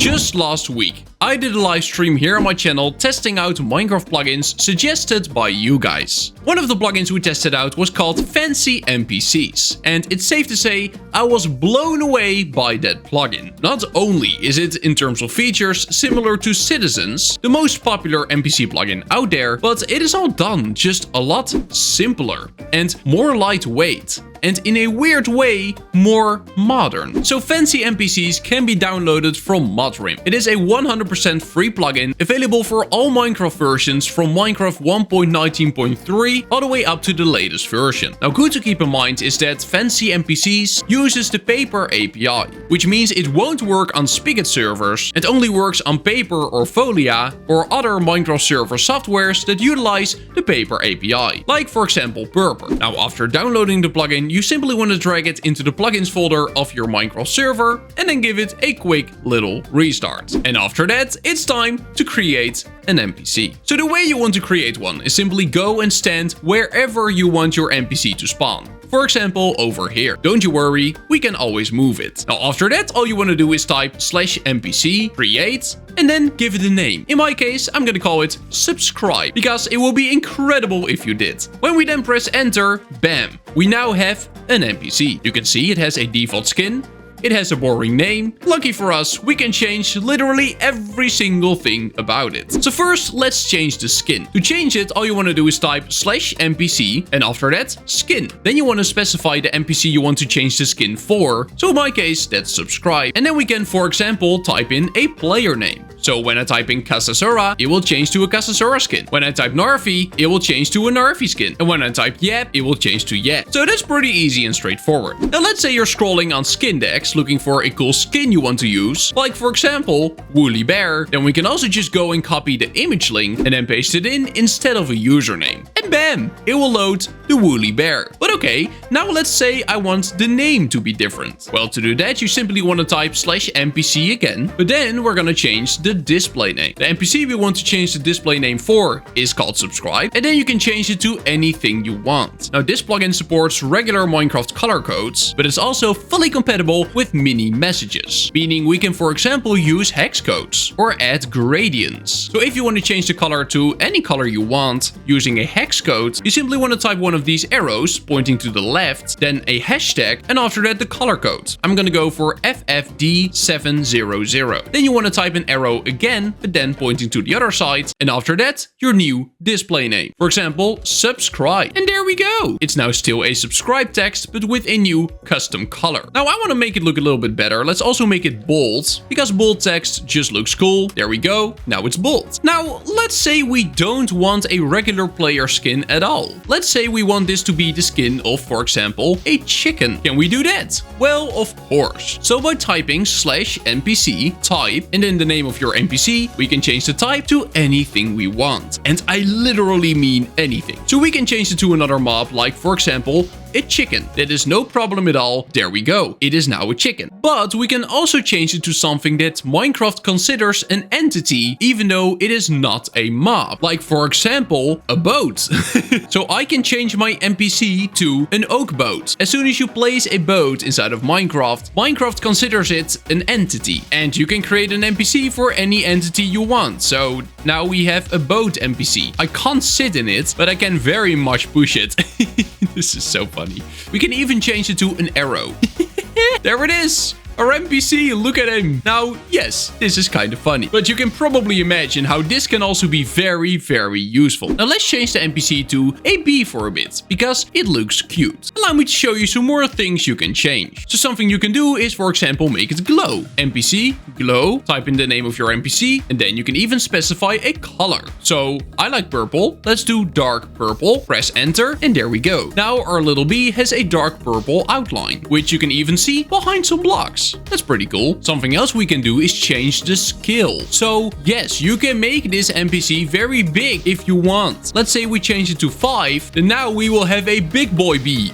Just last week, I did a live stream here on my channel testing out Minecraft plugins suggested by you guys. One of the plugins we tested out was called FancyNPCs, and it's safe to say I was blown away by that plugin. Not only is it in terms of features similar to Citizens, the most popular NPC plugin out there, but it is all done just a lot simpler and more lightweight. And in a weird way, more modern. So FancyNPCs can be downloaded from Modrim. It is a 100% free plugin available for all Minecraft versions from Minecraft 1.19.3 all the way up to the latest version. Now, good to keep in mind is that FancyNPCs uses the Paper API, which means it won't work on Spigot servers. It only works on Paper or Folia or other Minecraft server softwares that utilize the Paper API, like for example Purper. Now, after downloading the plugin, you simply want to drag it into the plugins folder of your Minecraft server and then give it a quick little restart. And after that, it's time to create an NPC. So the way you want to create one is simply go and stand wherever you want your NPC to spawn. For example, over here. Don't you worry, we can always move it. Now after that, all you want to do is type /NPC, create, and then give it a name. In my case, I'm gonna call it subscribe, because it will be incredible if you did. When we then press enter, bam, we now have an NPC. You can see it has a default skin. It has a boring name. Lucky for us, we can change literally every single thing about it. So first, let's change the skin. To change it, all you want to do is type /NPC and after that, skin. Then you want to specify the NPC you want to change the skin for. So in my case, that's subscribe. And then we can, for example, type in a player name. So when I type in KasaiSora, it will change to a KasaiSora skin. When I type Narfi, it will change to a Narfi skin. And when I type Yap, it will change to Yap. So that's pretty easy and straightforward. Now let's say you're scrolling on Skindex looking for a cool skin you want to use, like for example, Woolly Bear. Then we can also just go and copy the image link and then paste it in instead of a username. And bam, it will load the Woolly Bear. But okay, now let's say I want the name to be different. Well, to do that, you simply want to type /NPC again, but then we're gonna change the display name. The NPC we want to change the display name for is called subscribe, and then you can change it to anything you want. Now this plugin supports regular Minecraft color codes, but it's also fully compatible with mini messages, meaning we can for example use hex codes or add gradients. So if you want to change the color to any color you want using a hex code, you simply want to type one of these arrows pointing to the left, then a hashtag, and after that the color code. I'm gonna go for FFD700. Then you want to type an arrow again, but then pointing to the other side, and after that your new display name. For example, subscribe. And there we go. It's now still a subscribe text, but with a new custom color. Now I want to make it look a little bit better. Let's also make it bold, because bold text just looks cool. There we go. Now it's bold. Now let's say we don't want a regular player skin at all. Let's say we want this to be the skin of, for example, a chicken. Can we do that? Well, of course. So by typing /NPC, type, and then the name of your NPC, we can change the type to anything we want. And I literally mean anything. So we can change it to another mob, like for example, a chicken. That is no problem at all. There we go. It is now a chicken. But we can also change it to something that Minecraft considers an entity, even though it is not a mob. Like for example, a boat. So I can change my NPC to an oak boat. As soon as you place a boat inside of Minecraft, Minecraft considers it an entity. And you can create an NPC for any entity you want. So now we have a boat NPC. I can't sit in it, but I can very much push it. This is so funny. We can even change it to an arrow. There it is. Our NPC, look at him. Now, yes, this is kind of funny, but you can probably imagine how this can also be very, very useful. Now let's change the NPC to a bee for a bit, because it looks cute. Allow me to show you some more things you can change. So something you can do is, for example, make it glow. NPC, glow, type in the name of your NPC, and then you can even specify a color. So I like purple. Let's do dark purple. Press enter, and there we go. Now our little bee has a dark purple outline, which you can even see behind some blocks. That's pretty cool. Something else we can do is change the skill. So yes, you can make this NPC very big if you want. Let's say we change it to 5, then now we will have a big boy bee.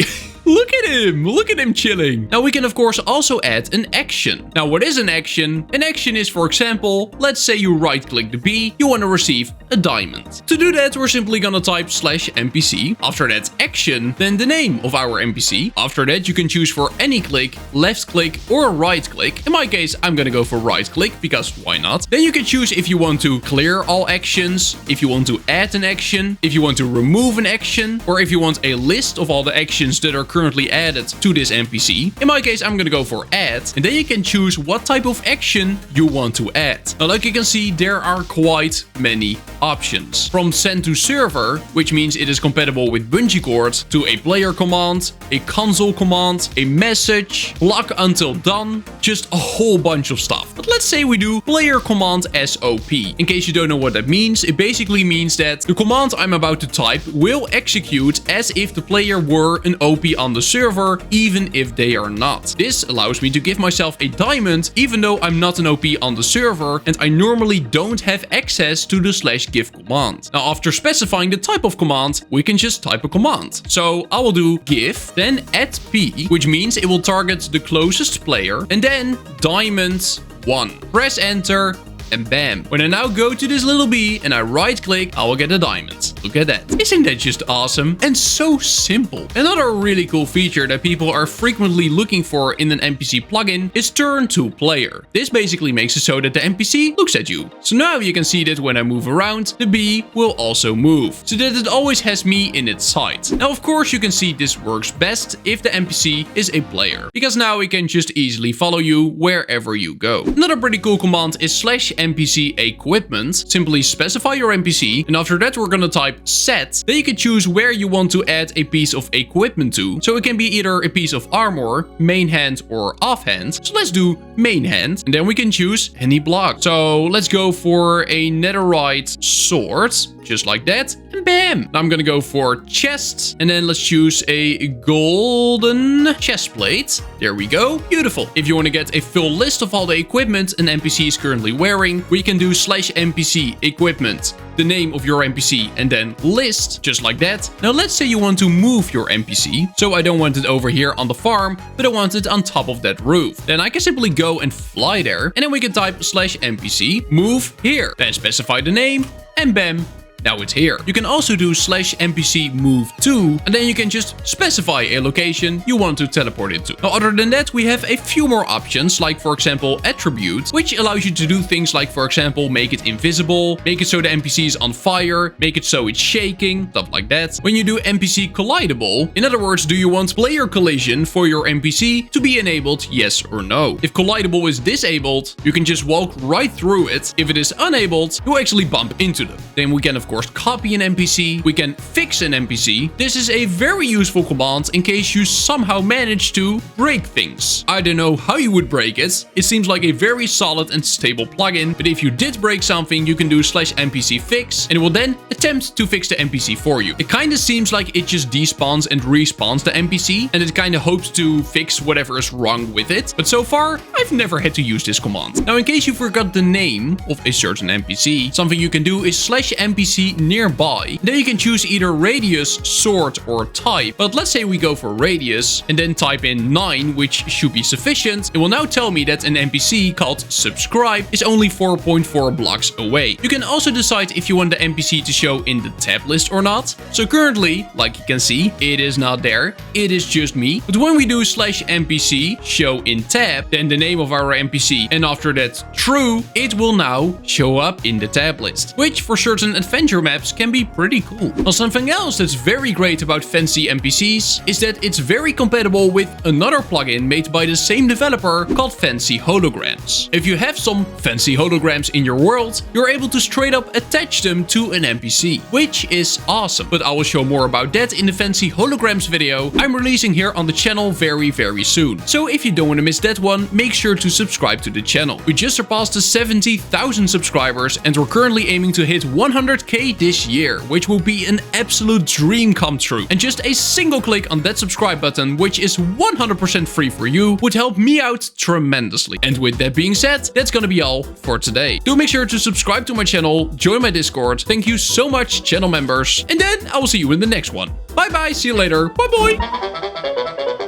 Look at him. Look at him chilling. Now we can of course also add an action. Now what is an action? An action is, for example, let's say you right click the bee, you want to receive a diamond. To do that, we're simply gonna type /NPC. After that action, then the name of our NPC. After that, you can choose for any click, left click or right click. In my case, I'm gonna go for right click because why not? Then you can choose if you want to clear all actions, if you want to add an action, if you want to remove an action, or if you want a list of all the actions that are currently added to this NPC. In my case, I'm gonna go for add, and then you can choose what type of action you want to add. Now, like you can see, there are quite many options. From send to server, which means it is compatible with bungee cord, to a player command, a console command, a message, block until done, just a whole bunch of stuff. But let's say we do player command SOP. In case you don't know what that means, it basically means that the command I'm about to type will execute as if the player were an OP on the server, even if they are not. This allows me to give myself a diamond, even though I'm not an OP on the server, and I normally don't have access to the /give command. Now, after specifying the type of command, we can just type a command. So I will do give, then add p, which means it will target the closest player, and then diamond 1. Press enter, and bam. When I now go to this little bee and I right click, I will get a diamond. Look at that. Isn't that just awesome? And so simple. Another really cool feature that people are frequently looking for in an NPC plugin is turn to player. This basically makes it so that the NPC looks at you. So now you can see that when I move around, the bee will also move, so that it always has me in its sight. Now, of course, you can see this works best if the NPC is a player, because now it can just easily follow you wherever you go. Another pretty cool command is /NPC equipment. Simply specify your NPC, and after that we're gonna type set. Then you can choose where you want to add a piece of equipment to. So it can be either a piece of armor, main hand or offhand. So let's do main hand, and then we can choose any block. So let's go for a netherite sword, just like that, and bam. Now I'm gonna go for chest, and then let's choose a golden chest plate. There we go. Beautiful. If you want to get a full list of all the equipment an NPC is currently wearing, we can do /NPC equipment, the name of your NPC, and then list, just like that. Now let's say you want to move your NPC. So I don't want it over here on the farm, but I want it on top of that roof. Then I can simply go and fly there, and then we can type /NPC move here, then specify the name, and bam. Now it's here. You can also do /NPC move to, and then you can just specify a location you want to teleport it to. Now, other than that, we have a few more options, like for example, attribute, which allows you to do things like, for example, make it invisible, make it so the NPC is on fire, make it so it's shaking, stuff like that. When you do NPC collidable, in other words, do you want player collision for your NPC to be enabled, yes or no? If collidable is disabled, you can just walk right through it. If it is enabled, you actually bump into them. Then we can of course copy an NPC, we can fix an NPC. This is a very useful command in case you somehow manage to break things. I don't know how you would break it. It seems like a very solid and stable plugin, but if you did break something, you can do /NPC fix, and it will then attempt to fix the NPC for you. It kind of seems like it just despawns and respawns the NPC, and it kind of hopes to fix whatever is wrong with it. But so far, I've never had to use this command. Now, in case you forgot the name of a certain NPC, something you can do is /NPC nearby. Then you can choose either radius, sort, or type. But let's say we go for radius and then type in 9, which should be sufficient. It will now tell me that an NPC called subscribe is only 4.4 blocks away. You can also decide if you want the NPC to show in the tab list or not. So currently, like you can see, it is not there. It is just me. But when we do /NPC show in tab, then the name of our NPC, and after that true, it will now show up in the tab list, which for certain adventure maps can be pretty cool. Now, something else that's very great about FancyNPCs is that it's very compatible with another plugin made by the same developer called Fancy Holograms. If you have some fancy holograms in your world, you're able to straight up attach them to an NPC, which is awesome. But I will show more about that in the Fancy Holograms video I'm releasing here on the channel very soon. So if you don't want to miss that one, make sure to subscribe to the channel. We just surpassed the 70,000 subscribers, and we're currently aiming to hit 100k 10k this year, which will be an absolute dream come true. And just a single click on that subscribe button, which is 100% free for you, would help me out tremendously. And with that being said, that's gonna be all for today. Do make sure to subscribe to my channel, join my Discord. Thank you so much, channel members. And then I will see you in the next one. Bye bye, see you later. Bye bye.